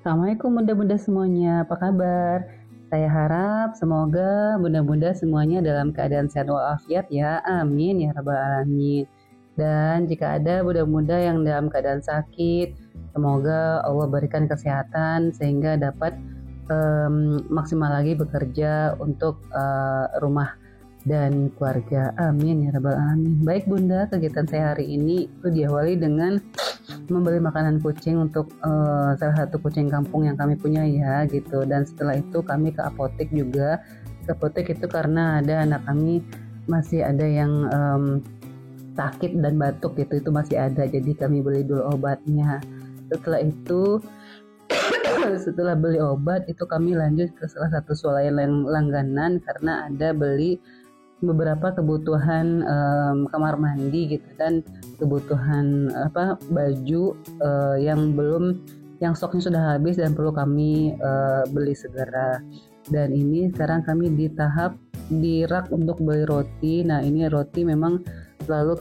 Assalamualaikum bunda-bunda semuanya, apa kabar? Saya harap semoga bunda-bunda semuanya dalam keadaan sehat walafiat ya, amin ya rabbal alamin. Dan jika ada bunda-bunda yang dalam keadaan sakit, semoga Allah berikan kesehatan sehingga dapat maksimal lagi bekerja untuk rumah dan keluarga, amin ya rabbal alamin. Baik bunda, kegiatan saya hari ini itu diawali dengan membeli makanan kucing untuk salah satu kucing kampung yang kami punya ya gitu. Dan setelah itu kami ke apotek juga. Ke apotek itu karena ada anak kami masih ada yang sakit dan batuk gitu, itu masih ada, jadi kami beli dulu obatnya. Setelah itu setelah beli obat itu kami lanjut ke salah satu swalayan langganan karena ada beli beberapa kebutuhan kamar mandi gitu dan kebutuhan baju yang stoknya sudah habis dan perlu kami beli segera. Dan ini sekarang kami di tahap di rak untuk beli roti. Nah ini roti memang selalu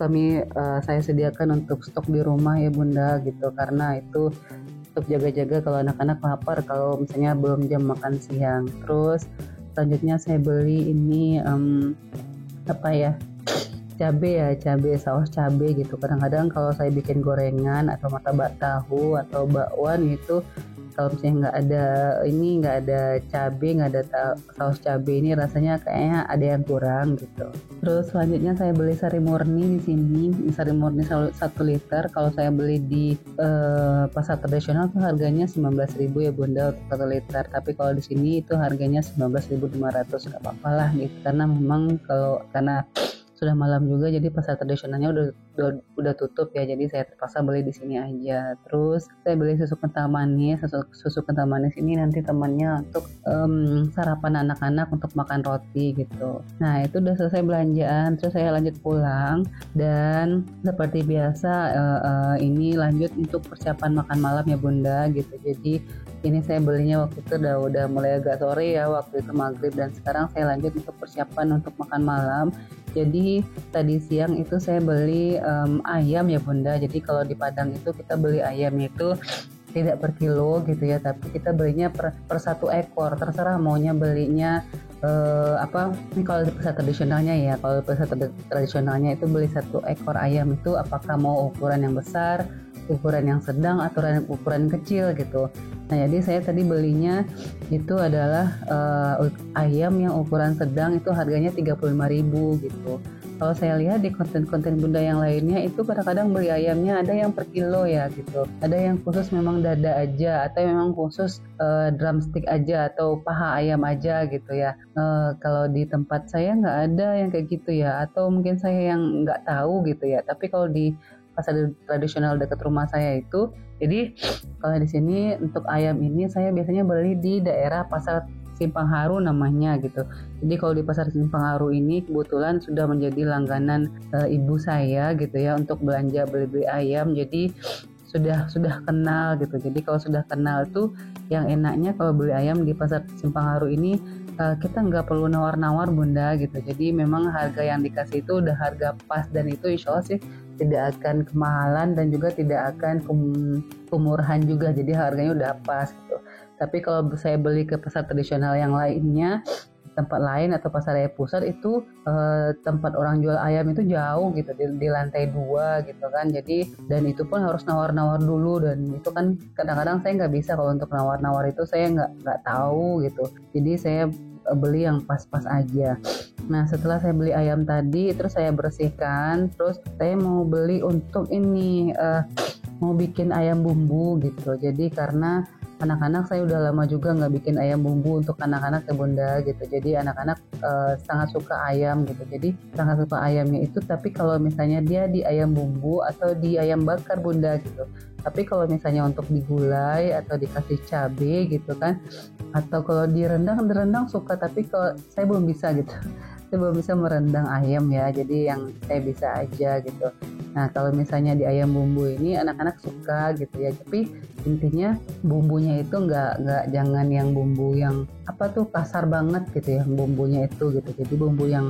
saya sediakan untuk stok di rumah ya bunda gitu, karena itu untuk jaga-jaga kalau anak-anak lapar kalau misalnya belum jam makan siang. Terus selanjutnya saya beli ini cabai, saus cabai gitu. Kadang-kadang kalau saya bikin gorengan atau martabak tahu atau bakwan itu, kalau misalnya nggak ada cabai, nggak ada saus cabai, ini rasanya kayaknya ada yang kurang gitu. Terus selanjutnya saya beli sari murni di sini. Sari murni 1 liter. Kalau saya beli di pasar tradisional tuh harganya 19.000 ya bunda untuk 1 liter. Tapi kalau di sini itu harganya 19.500, nggak apa-apa lah gitu. Karena memang karena sudah malam juga, jadi pasar tradisionalnya udah tutup ya, jadi saya terpaksa beli di sini aja. Terus saya beli susu kental manis. Susu kental manis ini nanti temannya untuk sarapan anak-anak untuk makan roti gitu. Nah itu udah selesai belanjaan, terus saya lanjut pulang dan seperti biasa ini lanjut untuk persiapan makan malam ya bunda gitu. Jadi ini saya belinya waktu itu udah mulai agak sore ya, waktu itu maghrib, dan sekarang saya lanjut untuk persiapan untuk makan malam. Jadi tadi siang itu saya beli ayam ya bunda. Jadi kalau di Padang itu kita beli ayamnya itu tidak per kilo gitu ya, tapi kita belinya per 1 ekor. Terserah maunya belinya ini kalau di pasar tradisionalnya ya. Kalau di pasar tradisionalnya itu beli 1 ekor ayam itu apakah mau ukuran yang besar, ukuran yang sedang, atau ukuran kecil gitu. Nah jadi saya tadi belinya itu adalah ayam yang ukuran sedang, itu harganya 35.000 gitu. Kalau saya lihat di konten-konten bunda yang lainnya itu kadang-kadang beli ayamnya ada yang per kilo ya gitu, ada yang khusus memang dada aja, atau memang khusus drumstick aja atau paha ayam aja gitu ya. Kalau di tempat saya nggak ada yang kayak gitu ya, atau mungkin saya yang nggak tahu gitu ya. Tapi kalau di pasar tradisional dekat rumah saya itu, jadi kalau di sini untuk ayam ini saya biasanya beli di daerah pasar Simpang Haru namanya gitu. Jadi kalau di pasar Simpang Haru ini kebetulan sudah menjadi langganan ibu saya gitu ya untuk belanja beli-beli ayam. Jadi sudah kenal gitu. Jadi kalau sudah kenal tuh yang enaknya kalau beli ayam di pasar Simpang Haru ini kita nggak perlu nawar-nawar bunda gitu. Jadi memang harga yang dikasih itu udah harga pas, dan itu insya Allah sih tidak akan kemahalan dan juga tidak akan kemurahan juga. Jadi harganya udah pas gitu. Tapi kalau saya beli ke pasar tradisional yang lainnya, tempat lain atau pasar raya pusat itu tempat orang jual ayam itu jauh gitu, di lantai 2 gitu kan. Jadi dan itu pun harus nawar-nawar dulu, dan itu kan kadang-kadang saya nggak bisa. Kalau untuk nawar-nawar itu saya nggak tahu gitu. Jadi saya beli yang pas-pas aja. Nah setelah saya beli ayam tadi, terus saya bersihkan, terus saya mau beli untuk ini mau bikin ayam bumbu gitu. Jadi karena anak-anak saya udah lama juga nggak bikin ayam bumbu untuk anak-anak ya bunda gitu. Jadi anak-anak sangat suka ayam gitu. Jadi sangat suka ayamnya itu. Tapi kalau misalnya dia di ayam bumbu atau di ayam bakar bunda gitu. Tapi kalau misalnya untuk digulai atau dikasih cabai gitu kan, atau kalau direndang suka. Tapi kalau saya belum bisa gitu. Saya belum bisa merendang ayam ya. Jadi yang saya bisa aja gitu. Nah kalau misalnya di ayam bumbu ini anak-anak suka gitu ya, tapi intinya bumbunya itu nggak jangan yang bumbu yang kasar banget gitu ya bumbunya itu gitu. Jadi bumbu yang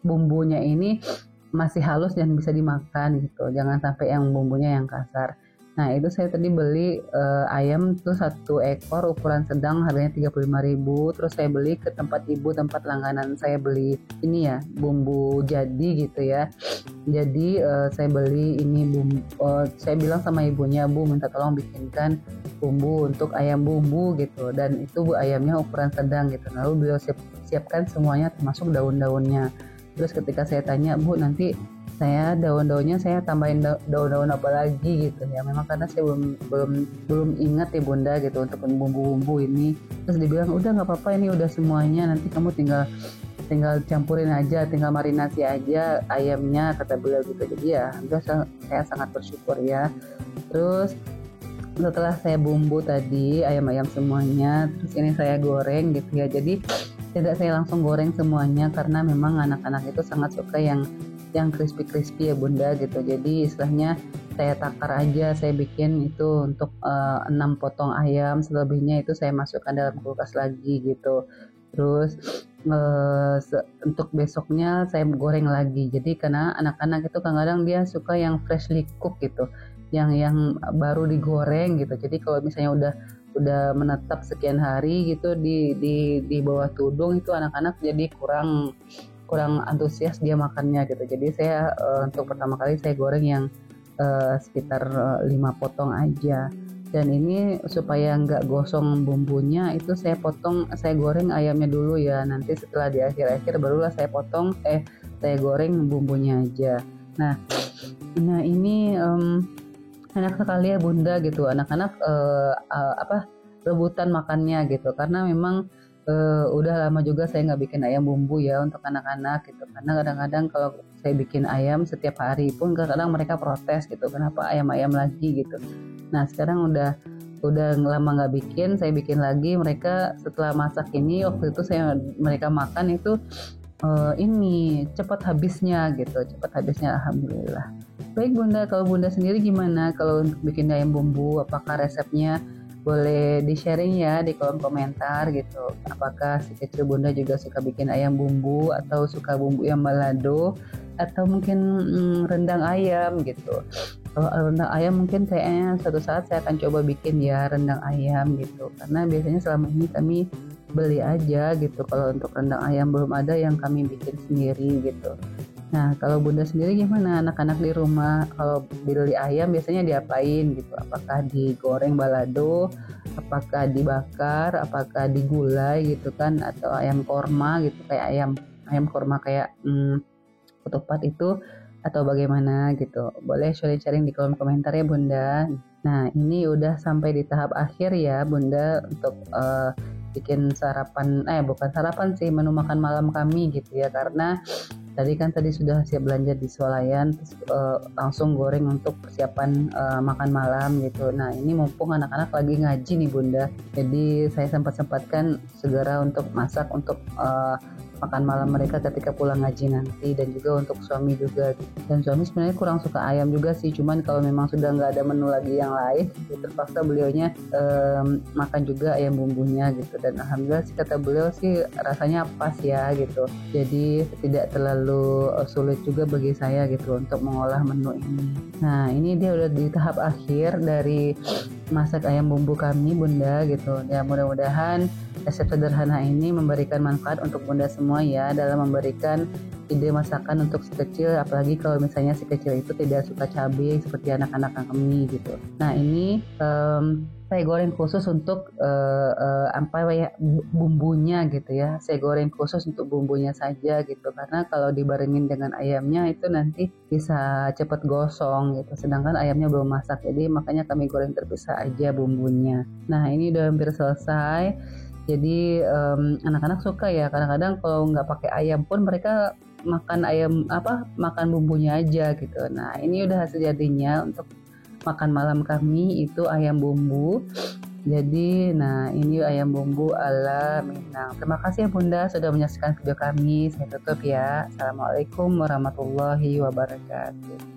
bumbunya ini masih halus dan bisa dimakan gitu. Jangan sampai yang bumbunya yang kasar. Nah itu saya tadi beli ayam tuh 1 ekor ukuran sedang, harganya 35.000. Terus saya beli ke tempat ibu, tempat langganan saya beli ini ya, bumbu jadi gitu ya. Jadi saya beli ini bumbu, saya bilang sama ibunya, Bu minta tolong bikinkan bumbu untuk ayam bumbu gitu, dan itu Bu ayamnya ukuran sedang gitu. Lalu beliau siapkan semuanya termasuk daun-daunnya. Terus ketika saya tanya, Bu nanti saya daun-daunnya saya tambahin daun-daun apa lagi gitu ya, memang karena saya belum ingat ya Bunda gitu untuk bumbu-bumbu ini. Terus dibilang udah nggak apa-apa, ini udah semuanya, nanti kamu tinggal campurin aja, tinggal marinasi aja ayamnya, kata beliau gitu. Jadi ya saya sangat bersyukur ya. Terus setelah saya bumbu tadi ayam-ayam semuanya, terus ini saya goreng gitu ya. Jadi tidak saya langsung goreng semuanya karena memang anak-anak itu sangat suka yang crispy ya Bunda gitu. Jadi istilahnya saya takar aja, saya bikin itu untuk 6 potong ayam, selebihnya itu saya masukkan dalam kulkas lagi gitu. Terus untuk besoknya saya goreng lagi. Jadi karena anak-anak itu kadang-kadang dia suka yang freshly cook gitu, yang baru digoreng gitu. Jadi kalau misalnya udah menetap sekian hari gitu di bawah tudung, itu anak-anak jadi kurang antusias dia makannya gitu. Jadi saya untuk pertama kali saya goreng yang sekitar 5 potong aja. Dan ini supaya nggak gosong bumbunya, itu saya goreng ayamnya dulu ya. Nanti setelah di akhir-akhir barulah saya goreng bumbunya aja. Nah ini enak sekali ya Bunda gitu. Anak-anak rebutan makannya gitu, karena memang udah lama juga saya nggak bikin ayam bumbu ya untuk anak-anak gitu. Karena kadang-kadang kalau saya bikin ayam setiap hari pun kadang mereka protes gitu, kenapa ayam-ayam lagi gitu. Nah sekarang udah lama nggak bikin, saya bikin lagi. Mereka setelah masak ini, waktu itu mereka makan itu ini cepat habisnya alhamdulillah. Baik Bunda, kalau Bunda sendiri gimana kalau untuk bikin ayam bumbu? Apakah resepnya boleh di-sharing ya di kolom komentar gitu. Apakah si kecil Bunda juga suka bikin ayam bumbu, atau suka bumbu yang balado, atau mungkin rendang ayam gitu. Kalau rendang ayam mungkin kayaknya suatu saat saya akan coba bikin ya rendang ayam gitu. Karena biasanya selama ini kami beli aja gitu. Kalau untuk rendang ayam belum ada yang kami bikin sendiri gitu. Nah, kalau Bunda sendiri gimana? Anak-anak di rumah kalau beli ayam biasanya diapain gitu? Apakah digoreng balado, apakah dibakar, apakah digulai gitu kan, atau ayam korma gitu kayak ayam korma kayak ketupat itu, atau bagaimana gitu? Boleh sharing-sharing di kolom komentar ya Bunda. Nah, ini udah sampai di tahap akhir ya Bunda untuk bikin sarapan, bukan sarapan sih, menu makan malam kami gitu ya, karena tadi sudah siap belanja di swalayan, terus langsung goreng untuk persiapan makan malam gitu. Nah ini mumpung anak-anak lagi ngaji nih Bunda, jadi saya sempat-sempatkan segera untuk masak untuk makan malam mereka ketika pulang ngaji nanti, dan juga untuk suami juga gitu. Dan suami sebenarnya kurang suka ayam juga sih, cuman kalau memang sudah nggak ada menu lagi yang lain gitu, terpaksa beliaunya makan juga ayam bumbunya gitu. Dan alhamdulillah sih kata beliau sih rasanya pas ya gitu, jadi tidak terlalu sulit juga bagi saya gitu untuk mengolah menu ini. Nah ini dia udah di tahap akhir dari masak ayam bumbu kami Bunda gitu ya. Mudah-mudahan resep sederhana ini memberikan manfaat untuk Bunda semua ya, dalam memberikan ide masakan untuk si kecil, apalagi kalau misalnya si kecil itu tidak suka cabai seperti anak-anak kami gitu. Nah ini saya goreng khusus untuk bumbunya gitu ya. Saya goreng khusus untuk bumbunya saja gitu, karena kalau dibarengin dengan ayamnya itu nanti bisa cepat gosong gitu, sedangkan ayamnya belum masak, jadi makanya kami goreng terpisah aja bumbunya. Nah ini udah hampir selesai. Jadi anak-anak suka ya, kadang-kadang kalau nggak pakai ayam pun mereka makan bumbunya aja gitu. Nah ini udah hasil jadinya untuk makan malam kami, itu ayam bumbu. Jadi nah ini ayam bumbu ala Minang. Terima kasih ya Bunda sudah menyaksikan video kami. Saya tutup ya. Assalamualaikum warahmatullahi wabarakatuh.